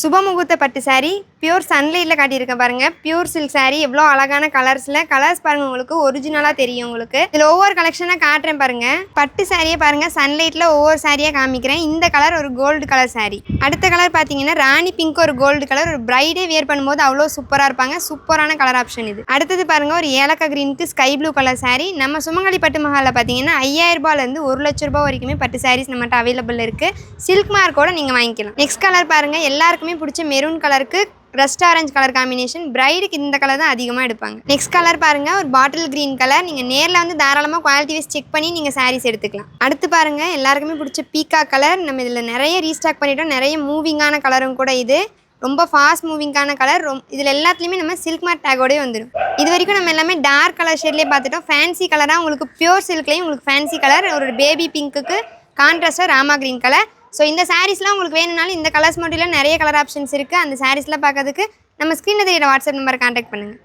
சுபமுகூர்த்த பட்டு சாரீ பியூர் சன்லைட்டில் காட்டியிருக்கேன் பாருங்கள். பியூர் சில்க் சாரீ எவ்வளோ அழகான கலர்ஸில் கலர்ஸ் பாருங்கள், உங்களுக்கு ஒரிஜினலாக தெரியும். உங்களுக்கு இதில் ஒவ்வொரு கலெக்ஷனாக காட்டுறேன் பாருங்கள். பட்டு சாரியை பாருங்கள், சன்லைட்டில் ஒவ்வொரு சாரியாக காமிக்கிறேன். இந்த கலர் ஒரு கோல்டு கலர் சாரீ. அடுத்த கலர் பார்த்தீங்கன்னா ராணி பிங்க், ஒரு கோல்டு கலர். ஒரு பிரைடே வியர் பண்ணும்போது அவ்வளோ சூப்பராக இருப்பாங்க. சூப்பரான கலர் ஆப்ஷன் இது. அடுத்தது பாருங்கள், ஒரு ஏலக்கா கிரீனுக்கு ஸ்கை ப்ளூ கலர் சாரீ. நம்ம சுமங்கலி பட்டு மஹாலில் பார்த்தீங்கன்னா 5000 ரூபாயிலேருந்து 1 லட்ச ரூபாய் வரைக்குமே பட்டு சாரீஸ் நம்மகிட்ட அவைலபிள் இருக்குது. சில்க் மார்க்கோட நீங்கள் வாங்கிக்கலாம். நெக்ஸ்ட் கலர் பாருங்கள், எல்லாருக்குமே பிடிச்ச மெரூன் கலருக்கு ரஸ்ட் ஆரஞ்சு கலர் காம்பினேஷன். பிரைடுக்கு இந்த கலர் தான் அதிகமாக எடுப்பாங்க. நெக்ஸ்ட் கலர் பாருங்கள், ஒரு பாட்டில் க்ரீன் கலர். நீங்கள் நேரில் வந்து தாராளமாக குவாலிட்டி வைஸ் செக் பண்ணி நீங்கள் சாரீஸ் எடுத்துக்கலாம். அடுத்து பாருங்கள், எல்லாருக்குமே பிடிச்ச பீக்கா கலர். நம்ம இதில் நிறைய ரீஸ்டாக் பண்ணிட்டோம். நிறைய மூவிங்கான கலரும் கூட இது. ரொம்ப ஃபாஸ்ட் மூவிங்கான கலர். இதில் எல்லாத்துலேயுமே நம்ம சில்க் மார்க் டேகோடே வந்துடும். இது வரைக்கும் நம்ம எல்லாமே டார்க் கலர் ஷேட்லேயே பார்த்துட்டோம். ஃபேன்சி கலராக உங்களுக்கு பியூர் சில்க்லேயும் உங்களுக்கு ஃபேன்சி கலர். ஒரு பேபி பிங்க்குக்கு கான்ட்ராஸ்டாக ராமா க்ரீன் கலர். ஸோ இந்த சாரீஸ்லாம் உங்களுக்கு வேணும்னாலும் இந்த கலர்ஸ் மட்டும் இல்லை, நிறைய கலர் ஆப்ஷன்ஸ் இருக்குது. அந்த சாரீஸ்லாம் பார்க்கறதுக்கு நம்ம ஸ்க்ரீனில் தெரியிற வாட்ஸ்அப் நம்பரை கான்டாக்ட் பண்ணுங்கள்.